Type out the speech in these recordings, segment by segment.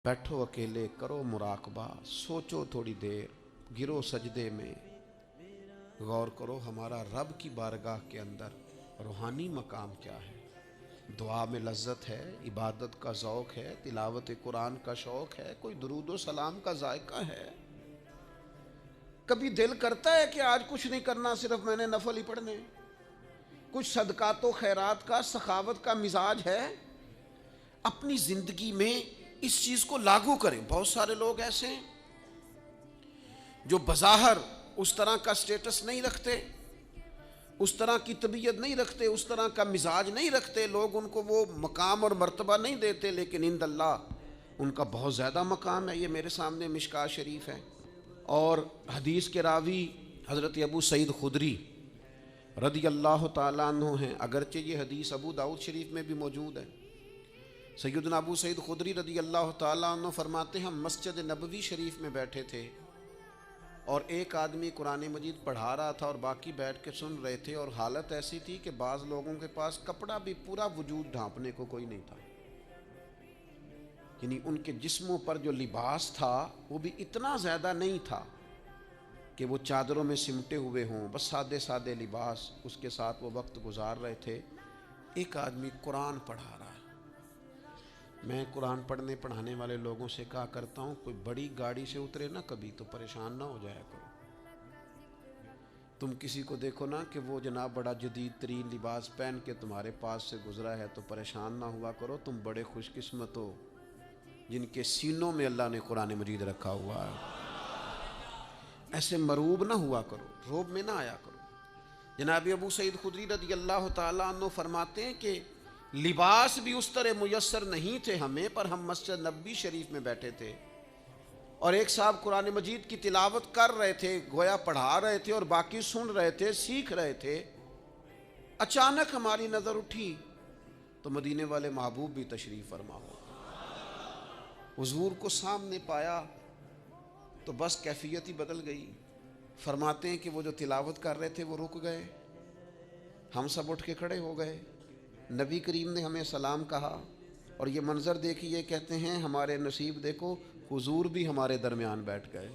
बैठो अकेले, करो मुराकबा, सोचो थोड़ी देर, गिरो सजदे में, गौर करो हमारा रब की बारगाह के अंदर रूहानी मकाम क्या है। दुआ में लज्जत है, इबादत का ज़ौक़ है, तिलावत कुरान का शौक़ है, कोई दुरूद व सलाम का जायका है। कभी दिल करता है कि आज कुछ नहीं करना, सिर्फ मैंने नफल ही पढ़ने। कुछ सदकात व खैरात का, सखावत का मिजाज है। अपनी ज़िंदगी में इस चीज़ को लागू करें। बहुत सारे लोग ऐसे हैं जो बज़ाहिर उस तरह का स्टेटस नहीं रखते, उस तरह की तबीयत नहीं रखते, उस तरह का मिजाज नहीं रखते, लोग उनको वो मकाम और मर्तबा नहीं देते, लेकिन इंदल्लाह उनका बहुत ज़्यादा मकाम है। ये मेरे सामने मिशकात शरीफ है और हदीस के रावी हज़रत अबू सईद खुदरी रदी अल्लाह ताला अन्हु हैं। अगरचे ये हदीस अबू दाऊद शरीफ में भी मौजूद है। सैयदना अबू सईद खुदरी रदी अल्लाह ताला अन्हु फरमाते हैं, हम मस्जिद नबवी शरीफ में बैठे थे और एक आदमी कुरान मजीद पढ़ा रहा था और बाकी बैठ के सुन रहे थे, और हालत ऐसी थी कि बाज़ लोगों के पास कपड़ा भी पूरा वजूद ढांपने को कोई नहीं था। यानी उनके जिस्मों पर जो लिबास था वो भी इतना ज़्यादा नहीं था कि वो चादरों में सिमटे हुए हों, बस सादे सादे लिबास, उसके साथ वो वक्त गुजार रहे थे। एक आदमी कुरान पढ़ा रहा है। मैं कुरान पढ़ने पढ़ाने वाले लोगों से कहा करता हूँ, कोई बड़ी गाड़ी से उतरे ना कभी तो परेशान ना हो जाया करो। तुम किसी को देखो ना कि वो जनाब बड़ा जदीद तरीन लिबास पहन के तुम्हारे पास से गुजरा है तो परेशान ना हुआ करो। तुम बड़े खुशकिस्मत हो जिनके सीनों में अल्लाह ने कुरान मजीद रखा हुआ है। ऐसे मरूब ना हुआ करो, रोब में ना आया करो। जनाब अबू सईद खुदरी रज़ी अल्लाह ताला अन्हु फरमाते हैं कि लिबास भी उस तरह मुयस्सर नहीं थे हमें, पर हम मस्जिद नबवी शरीफ में बैठे थे और एक साहब कुरान मजीद की तिलावत कर रहे थे, गोया पढ़ा रहे थे और बाकी सुन रहे थे, सीख रहे थे। अचानक हमारी नज़र उठी तो मदीने वाले महबूब भी तशरीफ़ फरमा हो। हुजूर को सामने पाया तो बस कैफियत ही बदल गई। फरमाते हैं कि वो जो तिलावत कर रहे थे वो रुक गए, हम सब उठ के खड़े हो गए। नबी करीम ने हमें सलाम कहा और ये मंज़र देखिए, कहते हैं हमारे नसीब देखो, हुजूर भी हमारे दरमियान बैठ गए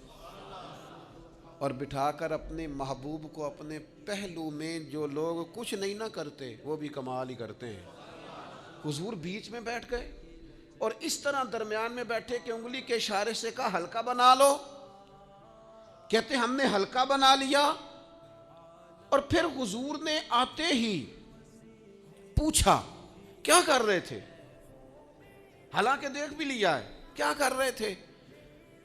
और बिठाकर अपने महबूब को अपने पहलू में। जो लोग कुछ नहीं ना करते वो भी कमाल ही करते हैं। हुजूर बीच में बैठ गए और इस तरह दरमियान में बैठे कि उंगली के इशारे से कहा हल्का बना लो। कहते हमने हल्का बना लिया और फिर हुजूर ने आते ही पूछा क्या कर रहे थे, हालांकि देख भी लिया है क्या कर रहे थे।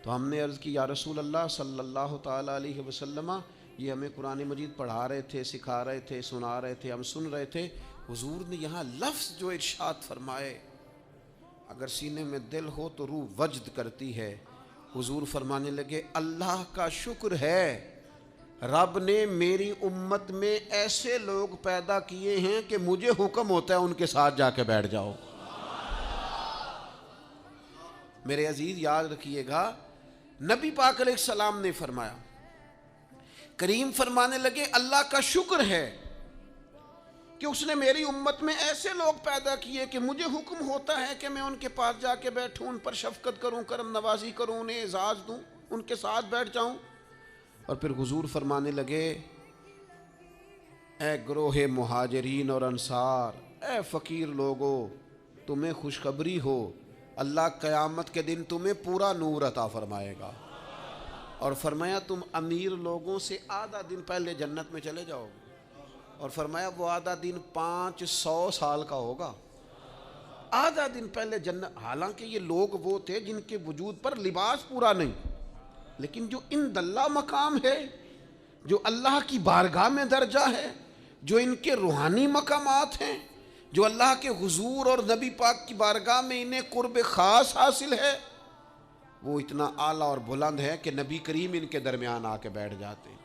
तो हमने अर्ज़ की या रसूल अल्लाह सल्लल्लाहु ताला अलैहि वसल्लम, ये हमें कुरान मजीद पढ़ा रहे थे, सिखा रहे थे, सुना रहे थे, हम सुन रहे थे। हुजूर ने यहाँ लफ्ज़ जो इरशाद फरमाए, अगर सीने में दिल हो तो रूह वजद करती है। हुजूर फरमाने लगे, अल्लाह का शुक्र है रब ने मेरी उम्मत में ऐसे लोग पैदा किए हैं कि मुझे हुक्म होता है उनके साथ जाके बैठ जाओ। मेरे अजीज याद रखिएगा, नबी पाक अलैहिस्सलाम ने फरमाया, करीम फरमाने लगे अल्लाह का शुक्र है कि उसने मेरी उम्मत में ऐसे लोग पैदा किए कि मुझे हुक्म होता है कि मैं उनके पास जाके बैठूं, उन पर शफकत करूं, करम नवाजी करूं, उन्हें एजाज़ दूं, उनके साथ बैठ जाऊं। और फिर हुजूर फरमाने लगे, ए ग्रोहे मुहाजिरीन और अंसार, ए फ़कीर लोगो, तुम्हें खुशखबरी हो, अल्लाह क़यामत के दिन तुम्हें पूरा नूर अता फरमाएगा। और फरमाया तुम अमीर लोगों से आधा दिन पहले जन्नत में चले जाओगे। और फरमाया वो आधा दिन 500 साल का होगा। आधा दिन पहले जन्नत। हालांकि ये लोग वो थे जिनके वजूद पर लिबास पूरा नहीं, लेकिन जो इंदल्लाह मकाम है, जो अल्लाह की बारगाह में दर्जा है, जो इनके रूहानी मकामात हैं, जो अल्लाह के हुजूर और नबी पाक की बारगाह में इन्हें कुर्ब ख़ास हासिल है, वो इतना आला और बुलंद है कि नबी करीम इनके दरमियान आके बैठ जाते हैं।